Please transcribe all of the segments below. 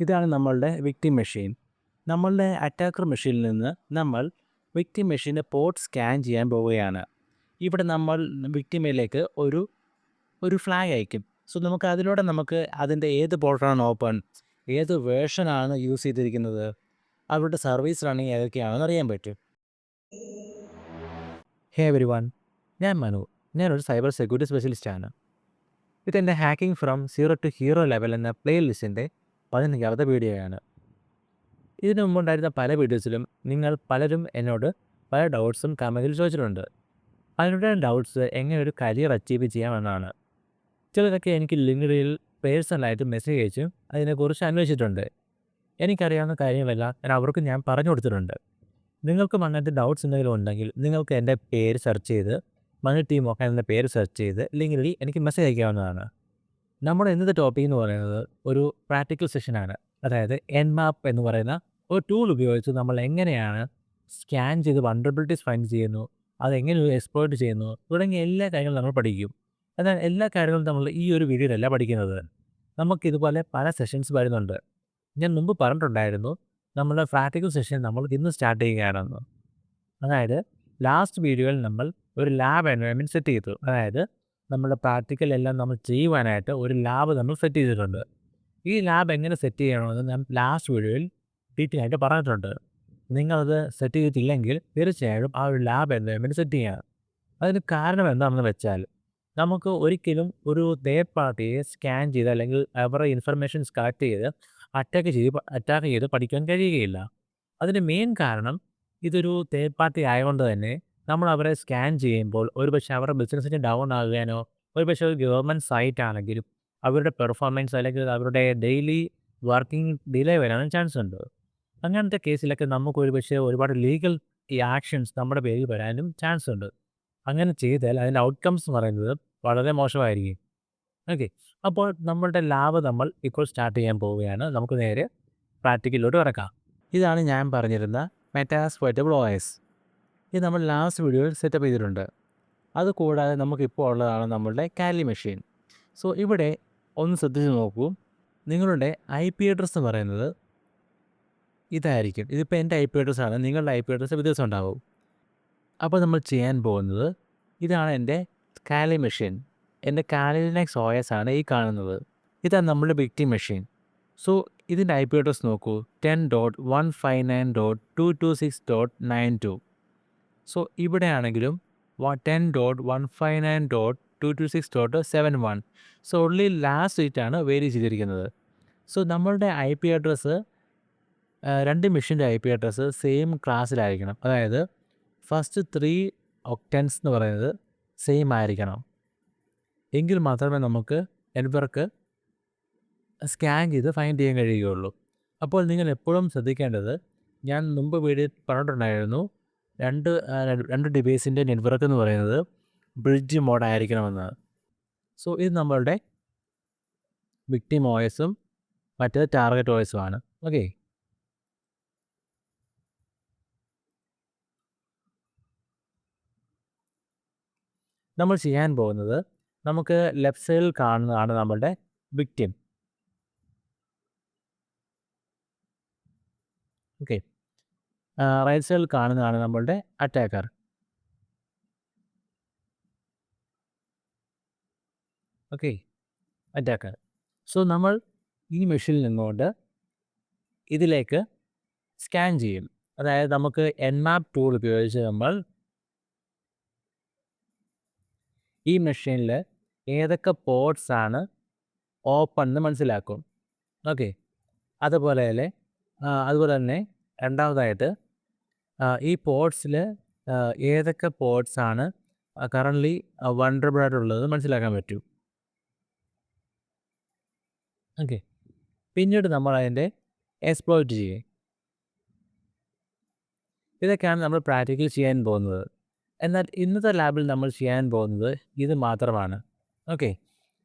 ഇതാണ് നമ്മളുടെ victim machine. നമ്മളുടെ അറ്റാക്കർ മെഷീനിൽ നിന്ന് നമ്മൾ വിക്ടിം മെഷീൻ്റെ പോർട്ട് സ്കാൻ ചെയ്യാൻ പോവുകയാണ്. ഇവിടെ നമ്മൾ വിക്ടിമിലേക്ക് ഒരു ഫ്ലാഗ് അയക്കും. സോ നമുക്ക് അതിലൂടെ നമുക്ക് അതിൻ്റെ ഏത് പോർട്ടാണ് ഓപ്പൺ, ഏത് വേർഷനാണ് യൂസ് ചെയ്തിരിക്കുന്നത്, അവരുടെ സർവീസ് റണ്ണിങ് ഏതൊക്കെയാണെന്ന് അറിയാൻ പറ്റും. ഹേ എവരിവൺ, ഞാൻ മനു. ഞാനൊരു സൈബർ സെക്യൂരിറ്റി സ്പെഷ്യലിസ്റ്റാണ്. ഇതെൻ്റെ hacking from zero to hero level എന്ന പ്ലേ ലിസ്റ്റിൻ്റെ 15ാമത്തെ വീഡിയോയാണ്. ഇതിനു മുമ്പുണ്ടായിരുന്ന പല വീഡിയോസിലും നിങ്ങൾ പലരും എന്നോട് പല ഡൗട്ട്സും കമൻറ്റിൽ ചോദിച്ചിട്ടുണ്ട്. പലരുടെയും ഡൗട്ട്സ് എങ്ങനെ ഒരു കരിയർ അച്ചീവ് ചെയ്യാമെന്നാണ്. ചിലരൊക്കെ എനിക്ക് ലിങ്ക്ഡിനിൽ പേഴ്സണലായിട്ട് മെസ്സേജ് അയച്ചും അതിനെക്കുറിച്ച് അന്വേഷിച്ചിട്ടുണ്ട്. എനിക്കറിയാവുന്ന കാര്യമെല്ലാം ഞാൻ പറഞ്ഞു കൊടുത്തിട്ടുണ്ട്. നിങ്ങൾക്കും അങ്ങനത്തെ ഡൗട്ട്സ് എന്തെങ്കിലും ഉണ്ടെങ്കിൽ നിങ്ങൾക്ക് എൻ്റെ പേര് സെർച്ച് ചെയ്ത് മണി ടീം ഒക്കെ എന്ന പേര് സെർച്ച് ചെയ്ത് ലിങ്ക്ഡിനിൽ എനിക്ക് മെസ്സേജ് അയക്കാവുന്നതാണ്. നമ്മുടെ ഇന്നത്തെ ടോപ്പിക് എന്ന് പറയുന്നത് ഒരു പ്രാക്ടിക്കൽ സെഷനാണ്. അതായത് എൻമാപ്പ് എന്ന് പറയുന്ന ഒരു ടൂൾ ഉപയോഗിച്ച് നമ്മൾ എങ്ങനെയാണ് സ്കാൻ ചെയ്ത് വൾനറബിലിറ്റീസ് ഫൈൻഡ് ചെയ്യുന്നു, അതെങ്ങനെ എക്സ്പ്ലോയിറ്റ് ചെയ്യുന്നു തുടങ്ങിയ എല്ലാ കാര്യങ്ങളും നമ്മൾ പഠിക്കും. എന്നാൽ എല്ലാ കാര്യങ്ങളും നമ്മൾ ഈ ഒരു വീഡിയോയിലല്ല പഠിക്കുന്നത്. നമുക്കിതുപോലെ പല സെഷൻസ് വരുന്നുണ്ട്. ഞാൻ മുമ്പ് പറഞ്ഞിട്ടുണ്ടായിരുന്നു നമ്മുടെ പ്രാക്ടിക്കൽ സെഷൻ നമ്മൾ ഇന്ന് സ്റ്റാർട്ട് ചെയ്യുകയാണെന്ന്. അതായത് ലാസ്റ്റ് വീഡിയോയിൽ നമ്മൾ ഒരു ലാബ് എൻവയോൺമെൻറ്റ് സെറ്റ് ചെയ്തു. അതായത് നമ്മുടെ പ്രാക്ടിക്കൽ എല്ലാം നമ്മൾ ചെയ്യുവാനായിട്ട് ഒരു ലാബ് നമ്മൾ സെറ്റ് ചെയ്തിട്ടുണ്ട്. ഈ ലാബ് എങ്ങനെ സെറ്റ് ചെയ്യണമെന്ന് ഞാൻ ലാസ്റ്റ് വീഡിയോയിൽ ഡീറ്റെയിൽ ആയിട്ട് പറഞ്ഞിട്ടുണ്ട്. നിങ്ങളത് സെറ്റ് ചെയ്തിട്ടില്ലെങ്കിൽ തീർച്ചയായും ആ ഒരു ലാബ് എൻവയോൺമെൻറ്റ് സെറ്റ് ചെയ്യുക. അതിന് കാരണം എന്താണെന്ന് വെച്ചാൽ നമുക്ക് ഒരിക്കലും ഒരു തേർഡ് പാർട്ടിയെ സ്കാൻ ചെയ്ത് അല്ലെങ്കിൽ അവരുടെ ഇൻഫർമേഷൻസ് കളക്ട് ചെയ്ത് അറ്റാക്ക് ചെയ്ത് പഠിക്കാൻ കഴിയുകയില്ല. അതിന് മെയിൻ കാരണം ഇതൊരു തേർഡ് പാർട്ടി ആയതുകൊണ്ട് തന്നെ നമ്മൾ അവരെ സ്കാൻ ചെയ്യുമ്പോൾ ഒരുപക്ഷെ അവരുടെ ബിസിനസ്സിന് ഡൗൺ ആകുവാനോ, ഒരുപക്ഷെ ഒരു ഗവൺമെൻറ് സൈറ്റ് ആണെങ്കിലും അവരുടെ പെർഫോമൻസ് അല്ലെങ്കിൽ അവരുടെ ഡെയിലി വർക്കിംഗ് ഡിലേ വരാനും ചാൻസ് ഉണ്ട്. അങ്ങനത്തെ കേസിലൊക്കെ നമുക്ക് ഒരുപക്ഷെ ഒരുപാട് ലീഗൽ ആക്ഷൻസ് നമ്മുടെ പേരിൽ വരാനും ചാൻസ് ഉണ്ട്. അങ്ങനെ ചെയ്താൽ അതിൻ്റെ ഔട്ട്കംസ് എന്ന് പറയുന്നത് വളരെ മോശമായിരിക്കും. ഓക്കെ, അപ്പോൾ നമ്മളുടെ ലാബ് നമ്മൾ ഇപ്പോൾ സ്റ്റാർട്ട് ചെയ്യാൻ പോവുകയാണ്. നമുക്ക് നേരെ പ്രാക്ടിക്കലിലോട്ട് കിടക്കാം. ഇതാണ് ഞാൻ പറഞ്ഞിരുന്ന മെറ്റാസ്പ്ലോയിറ്റബിൾ OS. ഇത് നമ്മൾ ലാസ്റ്റ് വീഡിയോയിൽ സെറ്റപ്പ് ചെയ്തിട്ടുണ്ട്. അതുകൂടാതെ നമുക്കിപ്പോൾ ഉള്ളതാണ് നമ്മളുടെ കാലി മെഷീൻ. സോ ഇവിടെ ഒന്ന് ശ്രദ്ധിച്ച് നോക്കൂ. നിങ്ങളുടെ IP അഡ്രസ്സ് എന്ന് പറയുന്നത് ഇതായിരിക്കും. ഇതിപ്പോൾ എൻ്റെ IP അഡ്രസ്സാണ്. നിങ്ങളുടെ IP അഡ്രസ്സ് വ്യത്യാസം ഉണ്ടാവും. അപ്പോൾ നമ്മൾ ചെയ്യാൻ പോകുന്നത് ഇതാണ് എൻ്റെ കാലി മെഷീൻ. എൻ്റെ കാലി ലിനക്സ് OS ആണ് ഈ കാണുന്നത്. ഇതാണ് നമ്മുടെ വിക്ടിം മെഷീൻ. സോ ഇതിൻ്റെ IP അഡ്രസ്സ് നോക്കൂ, 10.159.226.92. സോ ഇവിടെ ആണെങ്കിലും 10.159.226.71. സോ ഓൺലി ലാസ്റ്റ് ഡിജിറ്റാണ് വേരി ചെയ്തിരിക്കുന്നത്. സോ നമ്മളുടെ IP അഡ്രസ്സ് രണ്ട് മെഷീൻ്റെ IP അഡ്രസ്സ് സെയിം ക്ലാസ്സിലായിരിക്കണം. അതായത് ഫസ്റ്റ് 3 ഒക്ടൻസ് എന്ന് പറയുന്നത് സെയിം ആയിരിക്കണം. എങ്കിൽ മാത്രമേ നമുക്ക് നെറ്റ്വർക്ക് സ്കാൻ ചെയ്ത് ഫൈൻഡ് ചെയ്യാൻ കഴിയുകയുള്ളൂ. അപ്പോൾ നിങ്ങൾ എപ്പോഴും ശ്രദ്ധിക്കേണ്ടത്, ഞാൻ മുമ്പ് വീഡിയോയിൽ പറഞ്ഞിട്ടുണ്ടായിരുന്നു, രണ്ട് ഡിവൈസിൻ്റെ നെറ്റ്വർക്ക് എന്ന് പറയുന്നത് ബ്രിഡ്ജ് മോഡ് ആയിരിക്കണമെന്ന്. സോ ഇത് നമ്മളുടെ വിക്ടിം OSഉം മറ്റേത് ടാർഗറ്റ് OSഉം ആണ്. ഓക്കെ, നമ്മൾ ചെയ്യാൻ പോകുന്നത്, നമുക്ക് ലെഫ്റ്റ് സൈഡിൽ കാണുന്നതാണ് നമ്മളുടെ വിക്ടിം. ഓക്കെ, റൈറ്റ് സൈഡിൽ കാണുന്നതാണ് നമ്മളുടെ അറ്റാക്കർ. Okay, attacker. സോ നമ്മൾ ഈ മെഷീനിൽ നിന്നുകൊണ്ട് ഇതിലേക്ക് സ്കാൻ ചെയ്യും. അതായത് നമുക്ക് എൻമാപ്പ് ടൂൾ ഉപയോഗിച്ച് നമ്മൾ ഈ മെഷീനിൽ ഏതൊക്കെ പോർട്സ് ആണ് ഓപ്പൺ എന്ന് മനസ്സിലാക്കും. ഓക്കെ, അതുപോലെ തന്നെ രണ്ടാമതായിട്ട് ഈ പോർട്സിൽ ഏതൊക്കെ പോർട്സ് ആണ് കറൻ്റ്ലി വൾനറബിൾ ആയിട്ടുള്ളത് മനസ്സിലാക്കാൻ പറ്റും. ഓക്കെ, പിന്നീട് നമ്മൾ അതിൻ്റെ എക്സ്പ്ലോയിറ്റ് ചെയ്യും. ഇതൊക്കെയാണ് നമ്മൾ പ്രാക്ടിക്കൽ ചെയ്യാൻ പോകുന്നത്. എന്നാൽ ഇന്നത്തെ ലാബിൽ നമ്മൾ ചെയ്യാൻ പോകുന്നത് ഇത് മാത്രമാണ്. ഓക്കെ,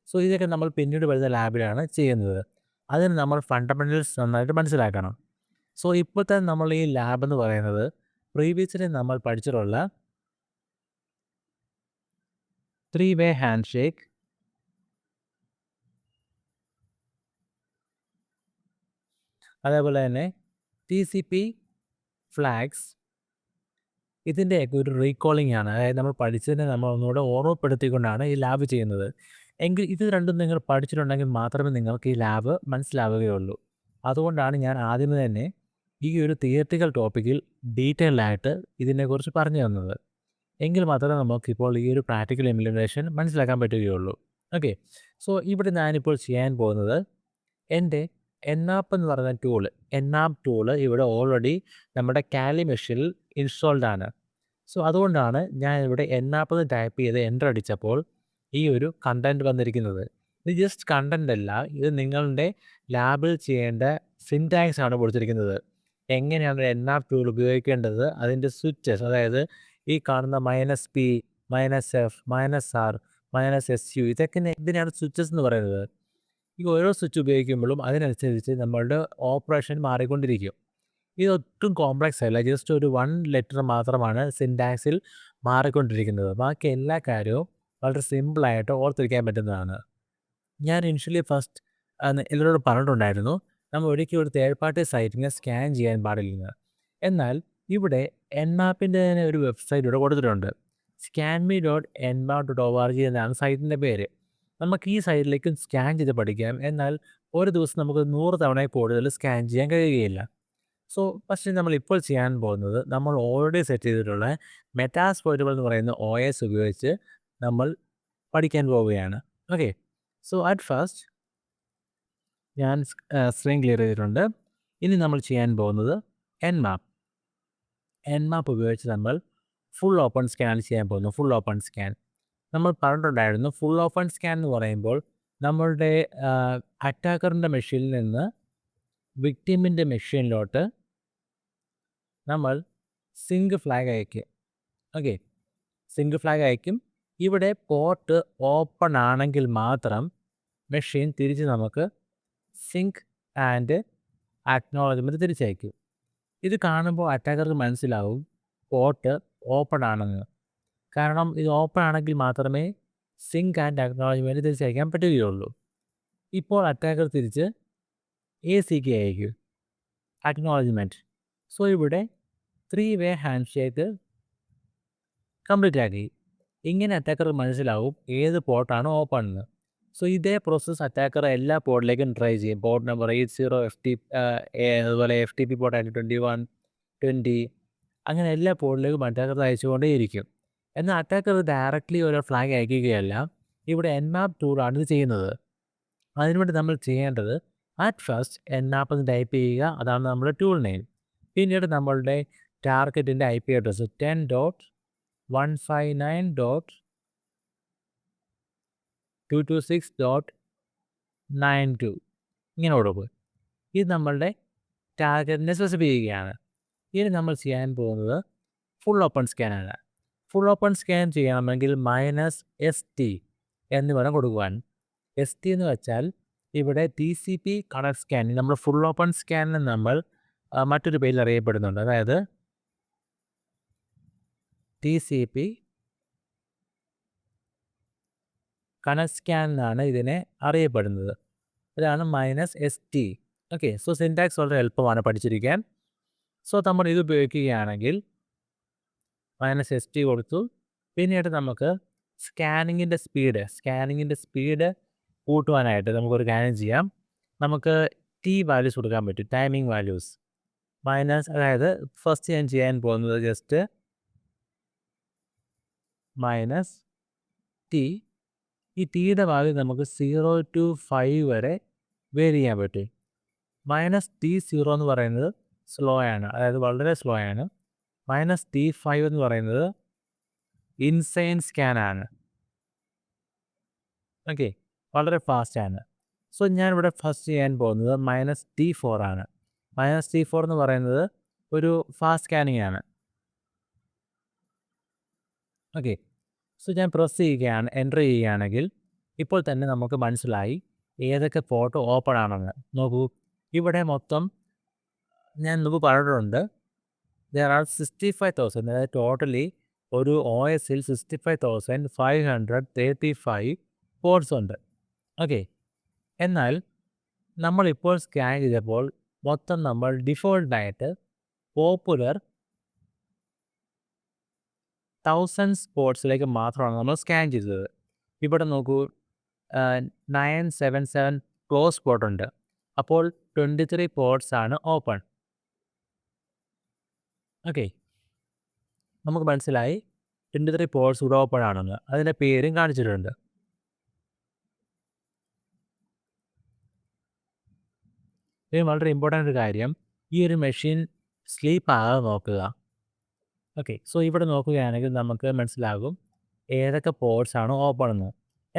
സോ ഇതൊക്കെ നമ്മൾ പിന്നീട് വരുന്ന ലാബിലാണ് ചെയ്യുന്നത്. അതിന് നമ്മൾ ഫണ്ടമെൻ്റൽസ് നന്നായിട്ട് മനസ്സിലാക്കണം. സോ ഇപ്പോഴത്തെ നമ്മൾ ഈ ലാബ് എന്ന് പറയുന്നത് പ്രീവിയസ്ലി നമ്മൾ പഠിച്ചിട്ടുള്ള 3-way ഹാൻഡ് അതേപോലെ തന്നെ TCP ഫ്ലാഗ്സ് ഇതിൻ്റെയൊക്കെ ഒരു റീകോളിംഗ് ആണ്. അതായത് നമ്മൾ പഠിച്ചതിനെ നമ്മൾ ഒന്നുകൂടെ ഓർമ്മപ്പെടുത്തിക്കൊണ്ടാണ് ഈ ലാബ് ചെയ്യുന്നത്. എങ്കിൽ ഇത് രണ്ടും നിങ്ങൾ പഠിച്ചിട്ടുണ്ടെങ്കിൽ മാത്രമേ നിങ്ങൾക്ക് ഈ ലാബ് മനസ്സിലാവുകയുള്ളൂ. അതുകൊണ്ടാണ് ഞാൻ ആദ്യമേ തന്നെ ഈ ഒരു തിയറിറ്റിക്കൽ ടോപ്പിക്കിൽ ഡീറ്റെയിൽഡ് ആയിട്ട് ഇതിനെക്കുറിച്ച് പറഞ്ഞു തന്നത്. എങ്കിൽ മാത്രമേ നമുക്കിപ്പോൾ ഈ ഒരു പ്രാക്ടിക്കൽ ഇംപ്ലിമെൻറ്റേഷൻ മനസ്സിലാക്കാൻ പറ്റുകയുള്ളൂ. ഓക്കെ. സോ ഇവിടെ ഞാനിപ്പോൾ ചെയ്യാൻ പോകുന്നത് എൻ്റെ എന്നാപ്പ് എന്ന് പറയുന്ന ടൂള്, എന്നാപ്പ് ടൂള് ഇവിടെ ഓൾറെഡി നമ്മുടെ കാലി മെഷീനിൽ ഇൻസ്റ്റാൾഡ് ആണ്. സോ അതുകൊണ്ടാണ് ഞാൻ ഇവിടെ എന്നാപ്പ് എന്ന് ടൈപ്പ് ചെയ്ത് എൻ്റർ അടിച്ചപ്പോൾ ഈ ഒരു കണ്ടൻറ്റ് വന്നിരിക്കുന്നത്. ഇത് ജസ്റ്റ് കണ്ടൻ്റ് അല്ല, ഇത് നിങ്ങളുടെ ലാബിൽ ചെയ്യേണ്ട സിൻടാക്സ് ആണ് കൊടുത്തിരിക്കുന്നത്. എങ്ങനെയാണ് എന്നാപ്പ് ടൂൾ ഉപയോഗിക്കേണ്ടത്, അതിൻ്റെ സ്വിച്ചസ്, അതായത് ഈ കാണുന്ന -P, -F, -R, -SU ഇതൊക്കെ ഇതിനാണ് സ്വിച്ചസ് എന്ന് പറയുന്നത്. ഈ ഓരോ സ്വിച്ച് ഉപയോഗിക്കുമ്പോഴും അതിനനുസരിച്ച് നമ്മളുടെ ഓപ്പറേഷൻ മാറിക്കൊണ്ടിരിക്കും. ഇതൊട്ടും കോംപ്ലക്സ് അല്ല, ജസ്റ്റ് ഒരു 1 ലെറ്റർ മാത്രമാണ് സിൻടാക്സിൽ മാറിക്കൊണ്ടിരിക്കുന്നത്. ബാക്കി എല്ലാ കാര്യവും വളരെ സിമ്പിളായിട്ട് ഓർത്തിരിക്കാൻ പറ്റുന്നതാണ്. ഞാൻ ഇനിഷ്യലി ഫസ്റ്റ് എല്ലാവരോടും പറഞ്ഞിട്ടുണ്ടായിരുന്നു, നമ്മൾ ഒരിക്കലും ഒരു തേർഡ് പാർട്ടി സൈറ്റിനെ സ്കാൻ ചെയ്യാൻ പാടില്ലെന്ന്. എന്നാൽ ഇവിടെ എന്നാപ്പിൻ്റെ തന്നെ ഒരു വെബ്സൈറ്റ് ഇവിടെ കൊടുത്തിട്ടുണ്ട്. scanme.nmap.org എന്നാണ് സൈറ്റിൻ്റെ പേര്. നമുക്ക് ഈ സൈറ്റിലേക്ക് സ്കാൻ ചെയ്ത് പഠിക്കാം. എന്നാൽ ഒരു ദിവസം നമുക്ക് 100 തവണയിൽ കൂടുതൽ സ്കാൻ ചെയ്യാൻ കഴിയുകയില്ല. സോ പക്ഷേ നമ്മളിപ്പോൾ ചെയ്യാൻ പോകുന്നത്, നമ്മൾ ഓൾറെഡി സെറ്റ് ചെയ്തിട്ടുള്ള മെറ്റാസ്പ്ലോയിറ്റബിൾ എന്ന് പറയുന്ന OS ഉപയോഗിച്ച് നമ്മൾ പഠിക്കാൻ പോവുകയാണ്. ഓക്കെ. സോ അറ്റ് ഫസ്റ്റ് ഞാൻ സ്ക്രീൻ ക്ലിയർ ചെയ്തിട്ടുണ്ട്. ഇനി നമ്മൾ ചെയ്യാൻ പോകുന്നത് എൻമാപ്പ് ഉപയോഗിച്ച് നമ്മൾ ഫുൾ ഓപ്പൺ സ്കാൻ ചെയ്യാൻ പോകുന്നു. ഫുൾ ഓപ്പൺ സ്കാൻ നമ്മൾ പറഞ്ഞിട്ടുണ്ടായിരുന്നു. ഫുൾ ഓപ്പൺ സ്കാൻ എന്ന് പറയുമ്പോൾ നമ്മളുടെ അറ്റാക്കറിൻ്റെ മെഷീനിൽ നിന്ന് വിക്ടിമിൻ്റെ മെഷീനിലോട്ട് നമ്മൾ സിങ്ക് ഫ്ലാഗ് അയക്കും. ഓക്കെ, സിങ്ക് ഫ്ലാഗ് അയക്കും. ഇവിടെ പോർട്ട് ഓപ്പൺ ആണെങ്കിൽ മാത്രം മെഷീൻ തിരിച്ച് നമുക്ക് സിങ്ക് ആൻഡ് അക്നോളജ്മെൻറ്റ് തിരിച്ചയക്കും. ഇത് കാണുമ്പോൾ അറ്റാക്കർക്ക് മനസ്സിലാവും പോർട്ട് ഓപ്പൺ ആണെന്ന്. കാരണം ഇത് ഓപ്പൺ ആണെങ്കിൽ മാത്രമേ സിങ്ക് ആൻഡ് അക്നോളജ്മെൻറ്റ് തിരിച്ചയക്കാൻ പറ്റുകയുള്ളൂ. ഇപ്പോൾ അറ്റാക്കർ തിരിച്ച് ACK അയക്കും, അക്നോളജ്മെൻറ്റ്. സോ ഇവിടെ 3-way ഹാൻഡ് ഷേക്ക് കംപ്ലീറ്റ് ആക്കി. ഇങ്ങനെ അറ്റാക്കർക്ക് മനസ്സിലാവും ഏത് പോർട്ടാണ് ഓപ്പൺ എന്ന്. സോ ഇതേ പ്രോസസ്സ് അറ്റാക്കർ എല്ലാ പോർട്ടിലേക്കും ട്രൈ ചെയ്യും. പോർട്ട് നമ്പർ 80 അതുപോലെ FTP പോർട്ട് 21, 20 അങ്ങനെ എല്ലാ പോർട്ടിലേക്കും അറ്റാക്കർ അയച്ചുകൊണ്ടേയിരിക്കും. എന്നാൽ അറ്റാക്കർ ഡയറക്റ്റ്ലി ഒരു ഫ്ലാഗ് അയക്കുകയല്ല, ഇവിടെ എൻമാപ്പ് ടൂളാണ് ഇത് ചെയ്യുന്നത്. അതിനുവേണ്ടി നമ്മൾ ചെയ്യേണ്ടത് അറ്റ് ഫസ്റ്റ് എന്നാപ്പ് എന്ന് ടൈപ്പ് ചെയ്യുക, അതാണ് നമ്മുടെ ടൂൾ നെയിം. പിന്നീട് നമ്മളുടെ ടാർഗറ്റിൻ്റെ IP അഡ്രസ്സ് 10.159.226.92 ഇങ്ങനെ കൊടുക്കുക. ഇത് നമ്മളുടെ ടാർഗറ്റിനെ സ്പെസിഫൈ ചെയ്യുകയാണ്. ഇനി നമ്മൾ ചെയ്യാൻ പോകുന്നത് ഫുൾ ഓപ്പൺ സ്കാനാണ്. ഫുൾ ഓപ്പൺ സ്കാൻ ചെയ്യണമെങ്കിൽ -ST എന്ന് വേണം കൊടുക്കുവാൻ. ST എന്ന് വെച്ചാൽ ഇവിടെ TCP കണക്ട് സ്കാൻ. നമ്മൾ ഫുൾ ഓപ്പൺ സ്കാനിന് നമ്മൾ മറ്റൊരു പേരിൽ അറിയപ്പെടുന്നുണ്ട്, അതായത് TCP കണക്ട് സ്കാൻ എന്നാണ് ഇതിനെ അറിയപ്പെടുന്നത്. അതാണ് -ST. ഓക്കെ. സോ സിൻടാക്സ് വളരെ എളുപ്പമാണ് പഠിച്ചിരിക്കാൻ. സോ നമ്മൾ ഇത് ഉപയോഗിക്കുകയാണെങ്കിൽ -ST കൊടുത്തു. പിന്നീട് നമുക്ക് സ്കാനിങ്ങിൻ്റെ സ്പീഡ് കൂട്ടുവാനായിട്ട് നമുക്കൊരു കാര്യം ചെയ്യാം. നമുക്ക് വാല്യൂസ് കൊടുക്കാൻ പറ്റും, ടൈമിംഗ് വാല്യൂസ്. അതായത് ഫസ്റ്റ് ഞാൻ ചെയ്യാൻ പോകുന്നത് ജസ്റ്റ് -T. ഈ Tയുടെ വാല്യൂ നമുക്ക് 0 to 5 വരെ വേരി ചെയ്യാൻ പറ്റും. -T0 എന്ന് പറയുന്നത് സ്ലോ ആണ്, അതായത് വളരെ സ്ലോ ആണ്. -T5 എന്ന് പറയുന്നത് ഇൻസൈൻ സ്കാൻ ആണ്. ഓക്കെ, വളരെ ഫാസ്റ്റ് ആണ്. സോ ഞാനിവിടെ ഫസ്റ്റ് ചെയ്യാൻ പോകുന്നത് -T4 ആണ്. -T4 എന്ന് പറയുന്നത് ഒരു ഫാസ്റ്റ് സ്കാനിങ് ആണ്. ഓക്കെ. സോ ഞാൻ പ്രസ് ചെയ്യുകയാണ്, എൻ്റർ ചെയ്യുകയാണെങ്കിൽ ഇപ്പോൾ തന്നെ നമുക്ക് മനസ്സിലായി ഏതൊക്കെ പോർട്ട് ഓപ്പൺ ആണെന്ന്. നോക്കൂ, ഇവിടെ മൊത്തം ഞാൻ മുമ്പ് പറഞ്ഞിട്ടുണ്ട്, there are 65,000, അതായത് ടോട്ടലി ഒരു OSൽ 65,535 പോർട്ട്സ് ഉണ്ട്. ഓക്കെ. എന്നാൽ നമ്മളിപ്പോൾ സ്കാൻ ചെയ്തപ്പോൾ മൊത്തം നമ്മൾ ഡിഫോൾട്ടായിട്ട് പോപ്പുലർ 1000 സ്പോർട്സിലേക്ക് മാത്രമാണ് നമ്മൾ സ്കാൻ ചെയ്തത്. ഇവിടെ നോക്കൂ, 977 ക്ലോസ് സ്പോട്ട് ഉണ്ട്. അപ്പോൾ 23 പോർട്സ് ആണ് ഓപ്പൺ. ഓക്കെ, നമുക്ക് മനസ്സിലായി 23 പോർട്സ് ഇവിടെ ഓപ്പൺ ആണെന്ന്. അതിൻ്റെ പേരും കാണിച്ചിട്ടുണ്ട്. ഇത് വളരെ ഇമ്പോർട്ടൻ്റ് ഒരു കാര്യം, ഈ ഒരു മെഷീൻ സ്ലീപ്പ് ആകാതെ നോക്കുക. ഓക്കെ, സോ ഇവിടെ നോക്കുകയാണെങ്കിൽ നമുക്ക് മനസ്സിലാകും ഏതൊക്കെ പോർട്സ് ആണ് ഓപ്പൺ എന്ന്.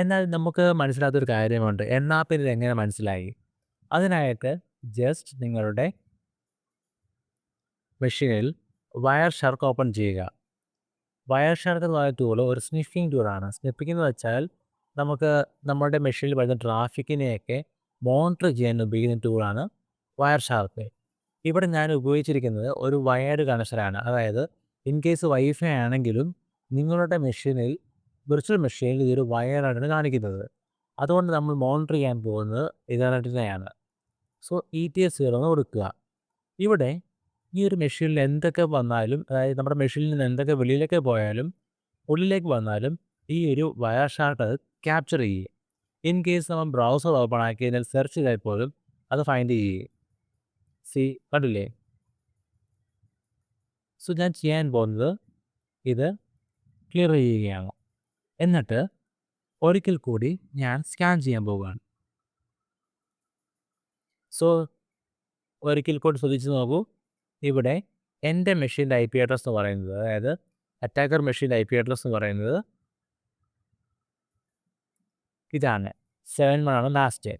എന്നാൽ നമുക്ക് മനസ്സിലാത്തൊരു കാര്യമുണ്ട്, എന്നാൽ പിന്നെ ഇതെങ്ങനെ മനസ്സിലായി? അതിനായിട്ട് ജസ്റ്റ് നിങ്ങളുടെ മെഷീനിൽ വയർ ഷാർക്ക് ഓപ്പൺ ചെയ്യുക. വയർ ഷാർക്ക് എന്ന് പറയുന്ന ടൂൾ ഒരു സ്നിഫിംഗ് ടൂളാണ്. സ്നിഫിംഗ് എന്ന് വെച്ചാൽ നമുക്ക് നമ്മുടെ മെഷീനിൽ വരുന്ന ട്രാഫിക്കിനെയൊക്കെ മോണിറ്റർ ചെയ്യാൻ ഉപയോഗിക്കുന്ന ടൂളാണ് വയർ ഷാർക്ക്. ഇവിടെ ഞാൻ ഉപയോഗിച്ചിരിക്കുന്നത് ഒരു വയർഡ് കണക്ഷനാണ്. അതായത് ഇൻ കേസ് വൈഫൈ ആണെങ്കിലും നിങ്ങളുടെ മെഷീനിൽ, വിർച്വൽ മെഷീനിൽ ഇതൊരു വയറാണ് കാണിക്കുന്നത്. അതുകൊണ്ട് നമ്മൾ മോണിറ്റർ ചെയ്യാൻ പോകുന്നത് ഇതർനെറ്റിനെയാണ്. സോ ETS 0 എന്ന് കൊടുക്കുക. ഇവിടെ ഈ ഒരു മെഷീനിൽ എന്തൊക്കെ വന്നാലും, അതായത് നമ്മുടെ മെഷീനിൽ നിന്ന് എന്തൊക്കെ വെളിയിലേക്ക് പോയാലും ഉള്ളിലേക്ക് വന്നാലും ഈ ഒരു വയർ ഷാർക്ക് അത് ക്യാപ്ചർ ചെയ്യുക. ഇൻ കേസ് നമ്മൾ ബ്രൗസർ ഓപ്പൺ ആക്കി കഴിഞ്ഞാൽ സെർച്ച് ചെയ്താൽ പോലും അത് ഫൈൻഡ് ചെയ്യുക. കണ്ടില്ലേ? സോ ഞാൻ ചെയ്യാൻ പോകുന്നത് ഇത് ക്ലിയർ ചെയ്യുകയാണ്. എന്നിട്ട് ഒരിക്കൽ കൂടി ഞാൻ സ്കാൻ ചെയ്യാൻ പോവുകയാണ്. സോ ഒരിക്കൽ കൂടി ശ്രദ്ധിച്ച് നോക്കൂ, ഇവിടെ എൻ്റെ മെഷീൻ്റെ IP അഡ്രസ് എന്ന് പറയുന്നത്, അതായത് അറ്റാക്കർ മെഷീൻ്റെ IP അഡ്രസ് എന്ന് പറയുന്നത് ഇതാണ്. 71 ആണ് ലാസ്റ്റ്.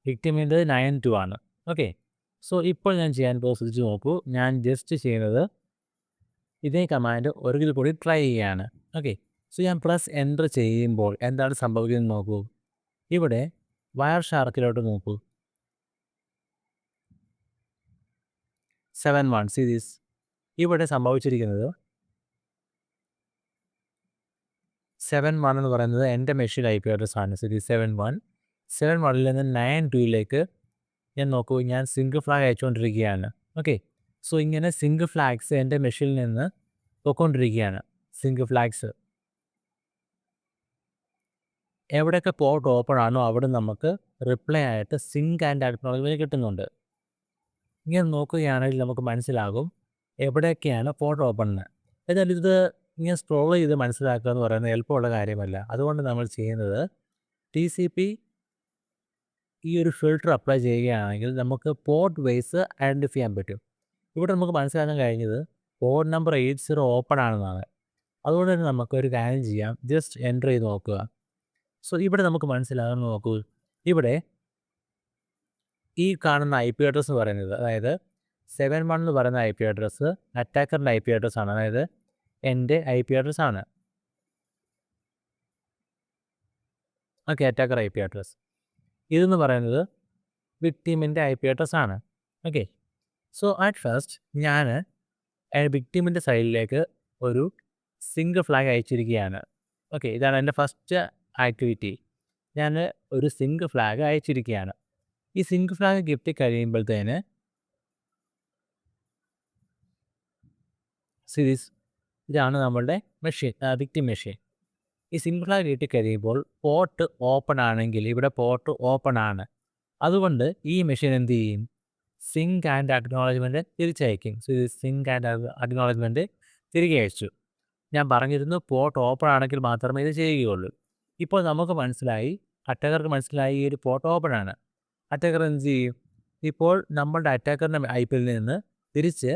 വിക്ടിമിൻ്റെ 92 ആണ്. ഓക്കെ, സോ ഇപ്പോൾ ഞാൻ ചെയ്യാൻ പോകുന്നത് ശ്രദ്ധിച്ച് നോക്കൂ. ഞാൻ ജസ്റ്റ് ചെയ്യുന്നത് ഇതേ കമാൻഡ് ഒരിക്കൽ കൂടി ട്രൈ ചെയ്യുകയാണ്. ഓക്കെ, സോ ഞാൻ പ്ലസ് എൻ്റർ ചെയ്യുമ്പോൾ എന്താണ് സംഭവിക്കുന്നത് നോക്കൂ. ഇവിടെ വയർ ഷാർക്കിലോട്ട് നോക്കൂ. 71 സീരീസ്. ഇവിടെ സംഭവിച്ചിരിക്കുന്നത് 71 എന്ന് പറയുന്നത് എൻ്റെ മെഷീൻ IP അഡ്രസ് ആണ്. സീരീസ് 71. 71ൽ നിന്ന് 92ലേക്ക് ഞാൻ നോക്കൂ, ഞാൻ സിംഗിൾ ഫ്ലാഗ് അയച്ചുകൊണ്ടിരിക്കുകയാണ്. ഓക്കെ, സോ ഇങ്ങനെ സിംഗിൾ ഫ്ലാഗ്സ് എൻ്റെ മെഷീനിൽ നിന്ന് പോയിക്കൊണ്ടിരിക്കുകയാണ്. സിംഗിൾ ഫ്ലാഗ്സ് എവിടെയൊക്കെ പോർട്ട് ഓപ്പൺ ആണോ അവിടെ നമുക്ക് റിപ്ലൈ ആയിട്ട് സിങ്ക് ആൻഡ് അക്നോളജ്മെൻറ്റ് കിട്ടുന്നുണ്ട്. ഇങ്ങനെ നോക്കുകയാണെങ്കിൽ നമുക്ക് മനസ്സിലാകും എവിടെയൊക്കെയാണ് പോർട്ട് ഓപ്പൺ എന്ന്. എന്നാൽ ഇത് ഇങ്ങനെ സ്ക്രോൾ ചെയ്ത് മനസ്സിലാക്കുക എന്ന് പറയുന്നത് എളുപ്പമുള്ള കാര്യമല്ല. അതുകൊണ്ട് നമ്മൾ ചെയ്യുന്നത് TCP ഈ ഒരു ഫിൽട്ടർ അപ്ലൈ ചെയ്യുകയാണെങ്കിൽ നമുക്ക് പോർട്ട് വൈസ് ഐഡൻറ്റിഫൈ ചെയ്യാൻ പറ്റും. ഇവിടെ നമുക്ക് മനസ്സിലാക്കാൻ കഴിഞ്ഞത് പോർട്ട് നമ്പർ 80 ഓപ്പൺ ആണെന്നാണ്. അതുകൊണ്ട് തന്നെ നമുക്കൊരു കാര്യം ചെയ്യാം, ജസ്റ്റ് എൻ്റർ ചെയ്ത് നോക്കുക. സോ ഇവിടെ നമുക്ക് മനസ്സിലാകുന്ന നോക്കൂ, ഇവിടെ ഈ കാണുന്ന IP അഡ്രസ് എന്ന് പറയുന്നത്, അതായത് 71 എന്ന് പറയുന്ന IP അഡ്രസ്സ് അറ്റാക്കറിൻ്റെ IP അഡ്രസ് ആണ്. അതായത് എൻ്റെ IP അഡ്രസ് ആണ്. Okay, attacker IP address. ഇതെന്ന് പറയുന്നത് വിക്ടിമിൻ്റെ IP അഡ്രസ് ആണ്. ഓക്കെ, സോ അറ്റ് ഫസ്റ്റ് ഞാൻ വിക്ടിമിൻ്റെ സൈഡിലേക്ക് ഒരു സിംഗിൾ ഫ്ലാഗ് അയച്ചിരിക്കുകയാണ്. ഓക്കെ, ഇതാണ് എൻ്റെ ഫസ്റ്റ് ആക്ടിവിറ്റി. ഞാൻ ഒരു സിംഗിൾ ഫ്ലാഗ് അയച്ചിരിക്കുകയാണ്. ഈ സിംഗിൾ ഫ്ലാഗ് കിട്ടിക്കഴിയുമ്പോഴത്തേന് സീരീസ് ഇതാണ് നമ്മളുടെ മെഷീൻ, വിക്ടിം മെഷീൻ. ഈ സിംഗിൾ ഫ്ലാഗ് കിട്ടിക്കഴിയുമ്പോൾ പോർട്ട് ഓപ്പൺ ആണെങ്കിൽ ഇവിടെ പോർട്ട് ഓപ്പൺ ആണ്. അതുകൊണ്ട് ഈ മെഷീൻ എന്ത് ചെയ്യും? സിങ്ക് ആൻഡ് അക്നോളജ്മെൻറ്റ് തിരിച്ചയക്കും. സോ ഇത് സിങ്ക് ആൻഡ് അക്നോളജ്മെൻറ്റ് തിരികെ അയച്ചു. ഞാൻ പറഞ്ഞിരുന്നു പോർട്ട് ഓപ്പൺ ആണെങ്കിൽ മാത്രമേ ഇത് ചെയ്യുകയുള്ളൂ. ഇപ്പോൾ നമുക്ക് മനസ്സിലായി, അറ്റാക്കർക്ക് മനസ്സിലായി ഈ ഒരു പോർട്ട് ഓപ്പൺ ആണ്. അറ്റാക്കർ എന്ത് ചെയ്യും? ഇപ്പോൾ നമ്മളുടെ അറ്റാക്കറിൻ്റെ IPയിൽ നിന്ന് തിരിച്ച്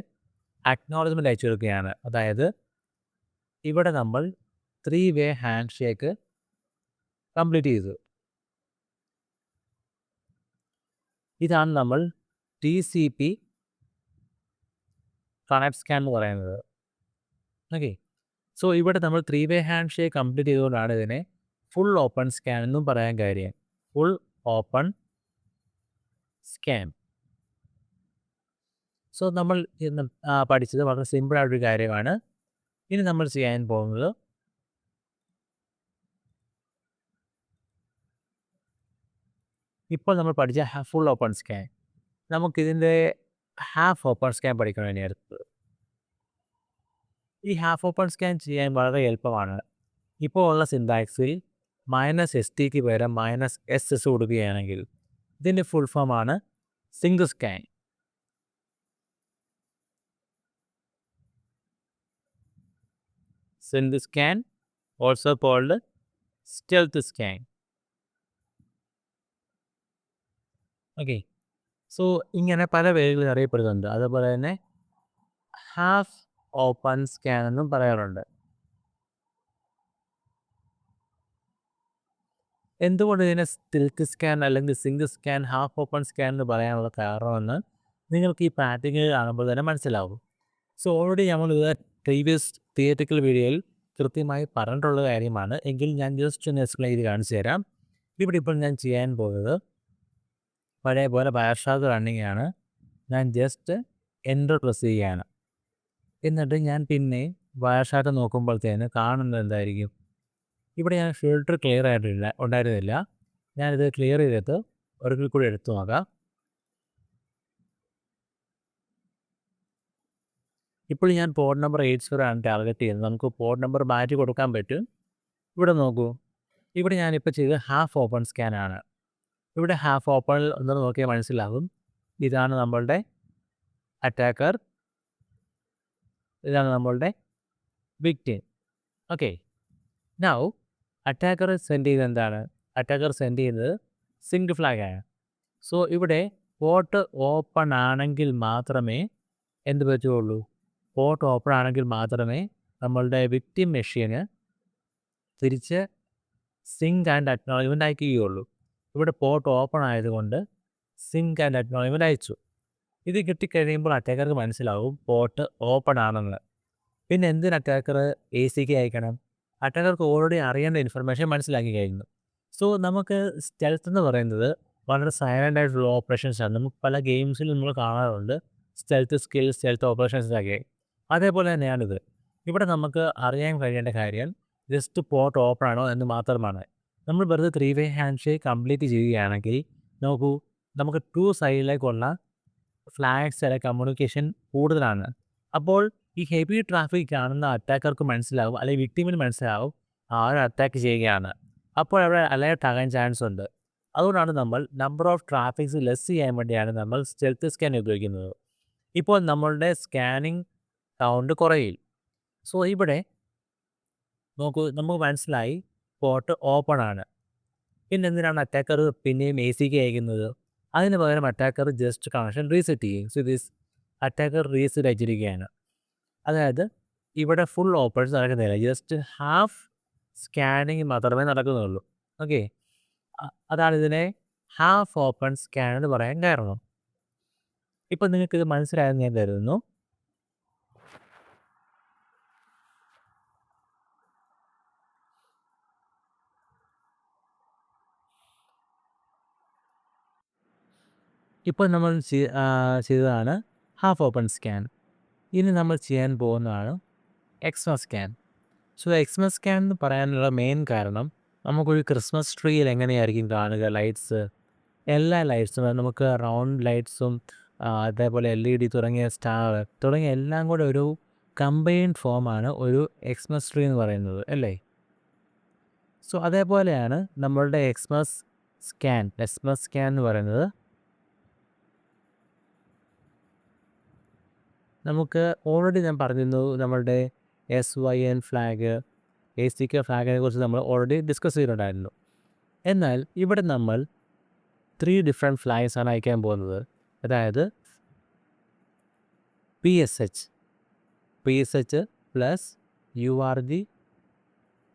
അക്നോളജ്മെൻറ്റ് അയച്ചു കൊടുക്കുകയാണ്. അതായത് ഇവിടെ നമ്മൾ 3 വേ ഹാൻഡ് ഷേക്ക് കംപ്ലീറ്റ് ചെയ്തു. ഇതാണ് നമ്മൾ TCP കണക്ട് സ്കാൻ എന്ന് പറയുന്നത്. ഓക്കെ, സോ ഇവിടെ നമ്മൾ 3 വേ ഹാൻഡ് ഷേക്ക് കംപ്ലീറ്റ് ചെയ്തുകൊണ്ടാണ് ഇതിനെ ഫുൾ ഓപ്പൺ സ്കാൻ എന്നും പറയാൻ കാര്യം. Full open scan. സോ നമ്മൾ ഇന്ന് പഠിച്ചത് വളരെ സിമ്പിളായിട്ടൊരു കാര്യമാണ്. ഇനി നമ്മൾ ചെയ്യാൻ പോകുന്നത് ഇപ്പോൾ നമ്മൾ പഠിച്ച ഫുൾ ഓപ്പൺ സ്കാൻ. നമുക്കിതിൻ്റെ ഹാഫ് ഓപ്പൺ സ്കാൻ പഠിക്കണം ഇനി അടുത്തത്. ഈ ഹാഫ് ഓപ്പൺ സ്കാൻ ചെയ്യാൻ വളരെ എളുപ്പമാണ്. ഇപ്പോൾ ഉള്ള സിൻടാക്സിൽ -st പകരം -ss കൊടുക്കുകയാണെങ്കിൽ ഇതിൻ്റെ ഫുൾ ഫോമാണ് sync scan. Sync scan also called stealth scan. Okay, so ഇങ്ങനെ പല പേരുകളിൽ അറിയപ്പെടുന്നുണ്ട്. അതുപോലെ തന്നെ ഹാഫ് ഓപ്പൺ സ്കാൻ എന്നും പറയാറുണ്ട്. എന്തുകൊണ്ട് ഇതിനെ സ്റ്റെൽത്ത് സ്കാൻ അല്ലെങ്കിൽ sync scan, half open scan എന്ന് പറയാനുള്ള കാരണമെന്ന് നിങ്ങൾക്ക് ഈ പാറ്റേൺ കാണുമ്പോൾ തന്നെ മനസ്സിലാവും. സോ ഓൾറെഡി നമ്മളിത് പ്രീവിയസ് തിയറിറ്റിക്കൽ വീഡിയോയിൽ കൃത്യമായി പറഞ്ഞിട്ടുള്ള കാര്യമാണ്. എങ്കിൽ ഞാൻ ജസ്റ്റ് ഒന്ന് എക്സ്പ്ലെയിൻ ചെയ്ത് കാണിച്ചു തരാം. ഇവിടെ ഇപ്പോൾ ഞാൻ ചെയ്യാൻ പോകുന്നത് പഴയ പോലെ വയർഷാർട്ട് റണ്ണിങ് ആണ്. ഞാൻ ജസ്റ്റ് എൻ്റർ പ്രസ് ചെയ്യുകയാണ്. എന്നിട്ട് ഞാൻ പിന്നെ വയർഷാർട്ട് നോക്കുമ്പോഴത്തേന് കാണുന്നത് എന്തായിരിക്കും? ഇവിടെ ഞാൻ ഫിൽട്ടർ ക്ലിയർ ഉണ്ടായിരുന്നില്ല. ഞാനിത് ക്ലിയർ ചെയ്തിട്ട് ഒരിക്കൽ കൂടി എടുത്തു നോക്കാം. ഇപ്പോൾ ഞാൻ പോർട്ട് നമ്പർ 80 ആണ് ടാർഗറ്റ് ചെയ്യുന്നത്. നമുക്ക് പോർട്ട് നമ്പർ മാറ്റി കൊടുക്കാൻ പറ്റും. ഇവിടെ നോക്കൂ, ഇവിടെ ഞാനിപ്പോൾ ചെയ്തത് ഹാഫ് ഓപ്പൺ സ്കാൻ ആണ്. ഇവിടെ ഹാഫ് ഓപ്പൺ ഒന്ന് നോക്കിയാൽ മനസ്സിലാകും. ഇതാണ് നമ്മളുടെ അറ്റാക്കർ, ഇതാണ് നമ്മളുടെ victim. Okay, now attacker send ചെയ്തത് എന്താണ്? അറ്റാക്കർ സെൻഡ് ചെയ്തത് സിങ്ക് ഫ്ലാഗ് ആണ്. സോ ഇവിടെ പോർട്ട് ഓപ്പൺ ആണെങ്കിൽ മാത്രമേ എന്ത് പറ്റുകയുള്ളൂ? പോർട്ട് ഓപ്പൺ ആണെങ്കിൽ മാത്രമേ നമ്മളുടെ വിക്ടിം മെഷീന് തിരിച്ച് സിങ്ക് ആൻഡ് അക്നോളജ്മെൻറ്റ് അയക്കുകയുള്ളൂ. ഇവിടെ പോർട്ട് ഓപ്പൺ ആയതുകൊണ്ട് സിങ്ക് ആൻഡ് അക്നോളജ്മെൻറ്റ് അയച്ചു. ഇത് കിട്ടിക്കഴിയുമ്പോൾ അറ്റാക്കർക്ക് മനസ്സിലാവും പോർട്ട് ഓപ്പൺ ആണെന്ന്. പിന്നെ എന്തിന് അറ്റാക്കർ ACK അയക്കണം? അറ്റാക്കർക്ക് ഓൾറെഡി അറിയേണ്ട ഇൻഫർമേഷൻ മനസ്സിലാക്കി കഴിഞ്ഞു. സോ നമുക്ക് സ്റ്റെൽത്ത് എന്ന് പറയുന്നത് വളരെ സൈലൻ്റ് ആയിട്ടുള്ള ഓപ്പറേഷൻസാണ്. നമുക്ക് പല ഗെയിംസിലും നമ്മൾ കാണാറുണ്ട് സ്റ്റെൽത്ത് സ്കിൽ, സ്റ്റെൽത്ത് ഓപ്പറേഷൻസൊക്കെ. അതേപോലെ തന്നെയാണിത്. ഇവിടെ നമുക്ക് അറിയാൻ കഴിയേണ്ട കാര്യം ജസ്റ്റ് പോർട്ട് ഓപ്പൺ ആണോ എന്ന് മാത്രമാണ്. നമ്മൾ വെറുതെ 3-way ഹാൻഡ് ഷേക്ക് കംപ്ലീറ്റ് ചെയ്യുകയാണെങ്കിൽ നോക്കൂ, നമുക്ക് 2 സൈഡിലേക്കുള്ള ഫ്ലാഗ്സ് അല്ലെ കമ്മ്യൂണിക്കേഷൻ കൂടുതലാണ്. അപ്പോൾ ഈ ഹെവി ട്രാഫിക് കാണുന്ന അറ്റാക്കർക്ക് മനസ്സിലാവും, അല്ലെങ്കിൽ വിക്ടിമിന് മനസ്സിലാവും ആരും അറ്റാക്ക് ചെയ്യുകയാണ്. അപ്പോൾ അവിടെ അലേർട്ട് ആകാൻ ചാൻസ് ഉണ്ട്. അതുകൊണ്ടാണ് നമ്മൾ നമ്പർ ഓഫ് ട്രാഫിക്സ് ലെസ് ചെയ്യാൻ വേണ്ടിയാണ് നമ്മൾ സ്റ്റെൽത്ത് സ്കാൻ ഉപയോഗിക്കുന്നത്. ഇപ്പോൾ നമ്മളുടെ സ്കാനിങ് കൗണ്ട് കുറയും. സോ ഇവിടെ നോക്കൂ, നമുക്ക് മനസ്സിലായി പോർട്ട് ഓപ്പൺ ആണ്. പിന്നെ എന്തിനാണ് അറ്റാക്കർ പിന്നെയും ACK അയക്കുന്നത്? അതിന് പകരം അറ്റാക്കർ ജസ്റ്റ് കണക്ഷൻ റീസെറ്റ് ചെയ്യും. സോ ദിസ് അറ്റാക്കർ റീസെറ്റ് അയച്ചിരിക്കുകയാണ്. അതായത് ഇവിടെ ഫുൾ ഓപ്പറേഷൻ നടക്കുന്നില്ല, ജസ്റ്റ് ഹാഫ് സ്കാനിങ് മാത്രമേ നടക്കുന്നുള്ളൂ. ഓക്കെ, അതാണ് ഇതിനെ ഹാഫ് ഓപ്പൺ സ്കാൻ എന്ന് പറയാൻ കാരണം. ഇപ്പം നിങ്ങൾക്കിത് മനസ്സിലായെന്ന് ഞാൻ കരുതുന്നു. ഇപ്പോൾ നമ്മൾ ചെയ്തതാണ് ഹാഫ് ഓപ്പൺ സ്കാൻ. ഇനി നമ്മൾ ചെയ്യാൻ പോകുന്നതാണ് Xmas scan. So Xmas scan എന്ന് പറയാനുള്ള മെയിൻ കാരണം നമുക്കൊരു ക്രിസ്മസ് ട്രീയിൽ എങ്ങനെയായിരിക്കും കാണുക ലൈറ്റ്സ്, എല്ലാ ലൈറ്റ്സും നമുക്ക് റൗണ്ട് ലൈറ്റ്സും അതേപോലെ LED തുടങ്ങിയ സ്റ്റാർ തുടങ്ങിയ എല്ലാം കൂടെ ഒരു കമ്പൈൻഡ് ഫോമാണ് ഒരു എക്സ്മസ് ട്രീ എന്ന് പറയുന്നത്, അല്ലേ? സോ അതേപോലെയാണ് നമ്മളുടെ എക്സ്മസ് സ്കാൻ എന്ന് പറയുന്നത്. നമുക്ക് ഓൾറെഡി ഞാൻ പറഞ്ഞിരുന്നു നമ്മളുടെ SYN ഫ്ലാഗ്, ACK ഫ്ലാഗിനെ കുറിച്ച് നമ്മൾ ഓൾറെഡി ഡിസ്കസ് ചെയ്തിട്ടുണ്ടായിരുന്നു. എന്നാൽ ഇവിടെ നമ്മൾ 3 ഡിഫറെൻറ്റ് ഫ്ലാഗ്സ് ആണ് അയക്കാൻ പോകുന്നത്. അതായത് PSH plus URG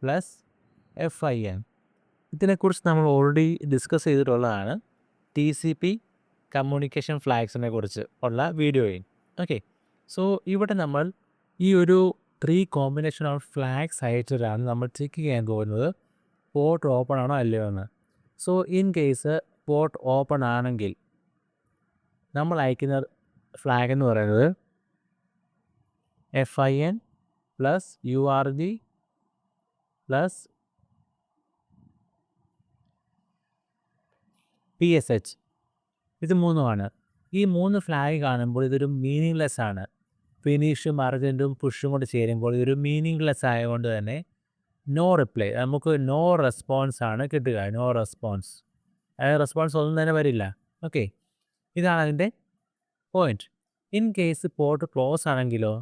plus FIN. ഇതിനെക്കുറിച്ച് നമ്മൾ ഓൾറെഡി ഡിസ്കസ് ചെയ്തിട്ടുള്ളതാണ് TCP കമ്മ്യൂണിക്കേഷൻ ഫ്ലാഗ്സിനെ കുറിച്ച് ഉള്ള വീഡിയോയിൽ. ഓക്കെ, സോ ഇവിടെ നമ്മൾ ഈ ഒരു 3 കോമ്പിനേഷൻ ഓഫ് ഫ്ലാഗ്സ് അയച്ചിട്ടാണ് നമ്മൾ ചെക്ക് ചെയ്യാൻ പോകുന്നത് പോർട്ട് ഓപ്പൺ ആണോ അല്ലയോ എന്ന്. So in case port open ആണെങ്കിൽ നമ്മൾ അയക്കുന്ന ഫ്ലാഗ് എന്ന് പറയുന്നത് FIN plus URG plus PSH, ഇത് മൂന്നുമാണ്. ഈ 3 ഫ്ലാഗ് കാണുമ്പോൾ ഇതൊരു മീനിങ്ലെസ് ആണ്. ഫിനിഷും അർജൻറ്റും പുഷും കൂടെ ചേരുമ്പോൾ ഇതൊരു മീനിങ്ലെസ് ആയതുകൊണ്ട് തന്നെ നോ റിപ്ലൈ, നമുക്ക് നോ റെസ്പോൺസ് ആണ് കിട്ടുക. നോ റെസ്പോൺസ്, അതായത് റെസ്പോൺസ് ഒന്നും തന്നെ വരില്ല. ഓക്കെ, ഇതാണ് അതിൻ്റെ point. In case port close ആണെങ്കിലോ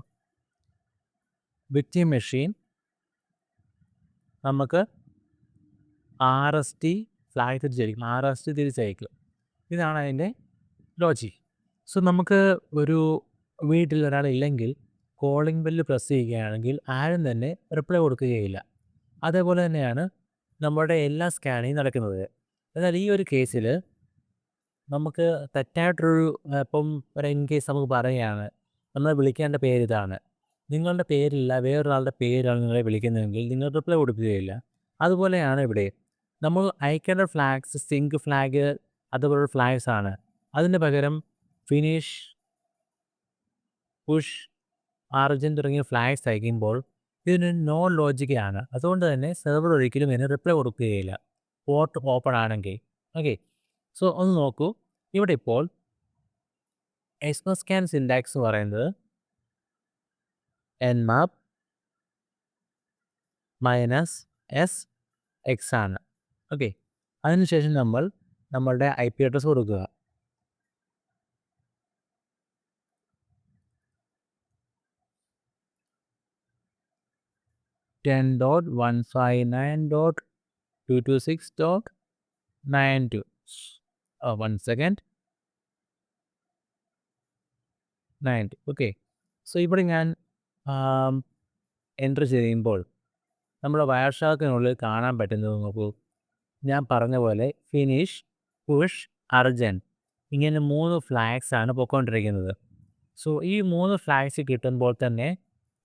വിക്ടിം മെഷീൻ നമുക്ക് RST ഫ്ലാഗ് തിരിച്ചയക്കും, RST തിരിച്ചയക്കും. ഇതാണ് അതിൻ്റെ ലോജിക്. സോ നമുക്ക് ഒരു വീട്ടിൽ ഒരാളില്ലെങ്കിൽ കോളിംഗ് ബെല്ല് പ്രസ് ചെയ്യുകയാണെങ്കിൽ ആരും തന്നെ റിപ്ലൈ കൊടുക്കുകയില്ല. അതേപോലെ തന്നെയാണ് നമ്മുടെ എല്ലാ സ്കാനിങ് നടക്കുന്നത്. എന്നാൽ ഈ ഒരു കേസിൽ നമുക്ക് തെറ്റായിട്ടൊരു ഇപ്പം ഒരു ഇൻ കേസ് നമുക്ക് പറയുകയാണ്, നമ്മൾ വിളിക്കേണ്ട പേര് ഇതാണ്, നിങ്ങളുടെ പേരില്ല വേറൊരാളുടെ പേരാണ് നിങ്ങളെ വിളിക്കുന്നതെങ്കിൽ നിങ്ങൾ റിപ്ലൈ കൊടുക്കുകയില്ല. അതുപോലെയാണ് ഇവിടെ നമ്മൾ അയക്കേണ്ട ഫ്ലാഗ്സ് സിങ്ക് ഫ്ലാഗ് അതുപോലുള്ള ഫ്ലാഗ്സ് ആണ്. അതിന് പകരം ഫിനിഷ്, പുഷ്, അർജൻറ്റ് തുടങ്ങിയ ഫ്ലാഗ്സ് അയക്കുമ്പോൾ ഇതിന് നോ ലോജിക്കാണ്. അതുകൊണ്ട് തന്നെ സെർവർ ഒരിക്കലും ഇതിന് റിപ്ലൈ കൊടുക്കുകയില്ല പോർട്ട് ഓപ്പൺ ആണെങ്കിൽ. ഓക്കെ, സോ ഒന്ന് നോക്കൂ. ഇവിടെ ഇപ്പോൾ എക്സ്പ്രസ്സ്കാൻ സിൻടാക്സ് എന്ന് പറയുന്നത് nmap -s ആണ്. ഓക്കെ, അതിനുശേഷം നമ്മൾ നമ്മളുടെ IP അഡ്രസ്സ് കൊടുക്കുക. .159.226.92. 1 second 90. ഓക്കെ, സോ ഇവിടെ ഞാൻ എൻ്റർ ചെയ്യുമ്പോൾ നമ്മുടെ വയർഷാർക്കിനുള്ളിൽ കാണാൻ പറ്റുന്നത് നോക്കൂ. ഞാൻ പറഞ്ഞ പോലെ ഫിനിഷ്, പുഷ്, അർജൻറ്റ് ഇങ്ങനെ 3 ഫ്ലാഗ്സ് ആണ് പൊയ്ക്കൊണ്ടിരിക്കുന്നത്. സോ ഈ 3 ഫ്ലാഗ്സ് കിട്ടുമ്പോൾ തന്നെ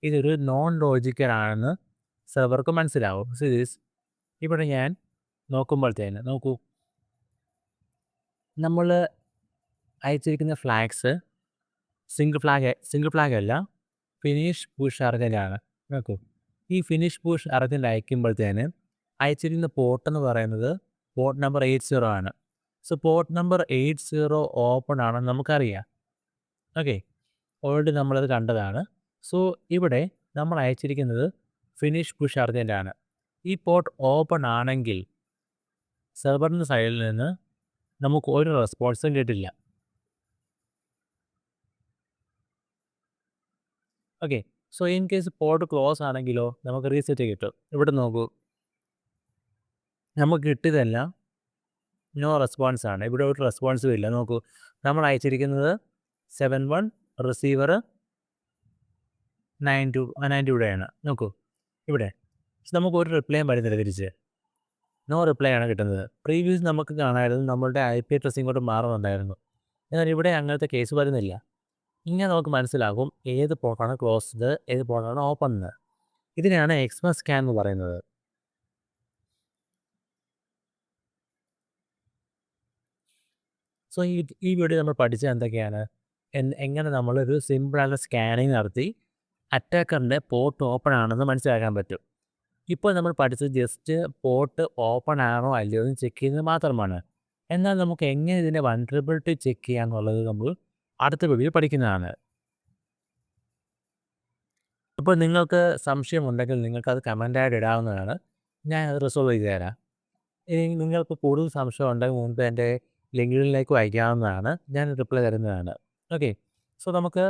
ഇതൊരു നോൺ ലോജിക്കൽ ആണെന്ന് സെർവർക്ക് മനസ്സിലാവും. ഇവിടെ ഞാൻ നോക്കുമ്പോഴത്തേന് നോക്കൂ, നമ്മൾ അയച്ചിരിക്കുന്ന ഫ്ലാഗ്സ് സിംഗിൾ ഫ്ലാഗ് അല്ല, ഫിനിഷ്, പുഷ്, അർജൻറ്റ് ആണ്. നോക്കൂ, ഈ ഫിനിഷ്, പുഷ്, അർജൻറ്റ് അയക്കുമ്പോഴത്തേന് അയച്ചിരിക്കുന്ന പോർട്ട് എന്ന് പറയുന്നത് പോർട്ട് നമ്പർ 80 ആണ്. സോ പോർട്ട് നമ്പർ 80 ഓപ്പൺ ആണെന്ന് നമുക്കറിയാം. ഓക്കെ, ഓൾറെഡി നമ്മളത് കണ്ടതാണ്. സോ ഇവിടെ നമ്മൾ അയച്ചിരിക്കുന്നത് ഫിനിഷ്, പുഷ്, അർജൻറ്റ് ആണ്. ഈ പോർട്ട് ഓപ്പൺ ആണെങ്കിൽ സെർവറിൻ്റെ സൈഡിൽ നിന്ന് നമുക്ക് ഒരു റെസ്പോൺസും കിട്ടില്ല. Okay, so in case port close ആണെങ്കിലോ നമുക്ക് റീസെറ്റ് കിട്ടും. ഇവിടെ നോക്കൂ, നമുക്ക് കിട്ടിയതെല്ലാം നോ റെസ്പോൺസ് ആണ്. ഇവിടെ ഒരു റെസ്പോൺസും ഇല്ല. നോക്കൂ, നമ്മൾ അയച്ചിരിക്കുന്നത് 71, റിസീവർ 92 ഇവിടെയാണ്. നോക്കൂ ഇവിടെ നമുക്ക് ഒരു റിപ്ലൈയും വരുന്നില്ല തിരിച്ച്. നോ റിപ്ലൈ ആണ് കിട്ടുന്നത്. പ്രീവിയസ് നമുക്ക് കാണാമായിരുന്നു നമ്മളുടെ IP അഡ്രസ്സ് ഇങ്ങോട്ട് മാറുന്നുണ്ടായിരുന്നു. എന്നാൽ ഇവിടെ അങ്ങനത്തെ കേസ് വരുന്നില്ല. ഇങ്ങനെ നമുക്ക് മനസ്സിലാകും ഏത് പോർട്ടാണ് ക്ലോസ്ഡ്, ഏത് പോർട്ടാണ് ഓപ്പൺ എന്ന്. ഇതിനെയാണ് എക്സ്പ്രസ്സ്കാൻ എന്ന് പറയുന്നത്. സോ ഈ വീഡിയോ നമ്മൾ പഠിച്ചത് എന്തൊക്കെയാണ്, എങ്ങനെ നമ്മളൊരു സിമ്പിളായിട്ടുള്ള സ്കാനിങ് നടത്തി അറ്റാക്കറിൻ്റെ പോർട്ട് ഓപ്പൺ ആണെന്ന് മനസ്സിലാക്കാൻ പറ്റും. ഇപ്പോൾ നമ്മൾ പഠിച്ചത് ജസ്റ്റ് പോർട്ട് ഓപ്പൺ ആണോ അല്ലയോ എന്ന് ചെക്ക് ചെയ്യുന്നത് മാത്രമാണ്. എന്നാൽ നമുക്ക് എങ്ങനെ ഇതിൻ്റെ വൾനറബിലിറ്റി ചെക്ക് ചെയ്യാന്നുള്ളത് നമ്മൾ അടുത്ത വീഡിയോയിൽ പഠിക്കുന്നതാണ്. അപ്പോൾ നിങ്ങൾക്ക് സംശയമുണ്ടെങ്കിൽ നിങ്ങൾക്കത് കമൻ്റായിട്ട് ഇടാവുന്നതാണ്. ഞാൻ അത് റിസോൾവ് ചെയ്ത് തരാം. ഇനി നിങ്ങൾക്ക് കൂടുതൽ സംശയം ഉണ്ടെങ്കിൽ മുൻപ് എൻ്റെ ലിങ്കുകളിലേക്ക് അയക്കാവുന്നതാണ്. ഞാൻ റിപ്ലൈ തരുന്നതാണ്. ഓക്കെ, സോ നമുക്ക്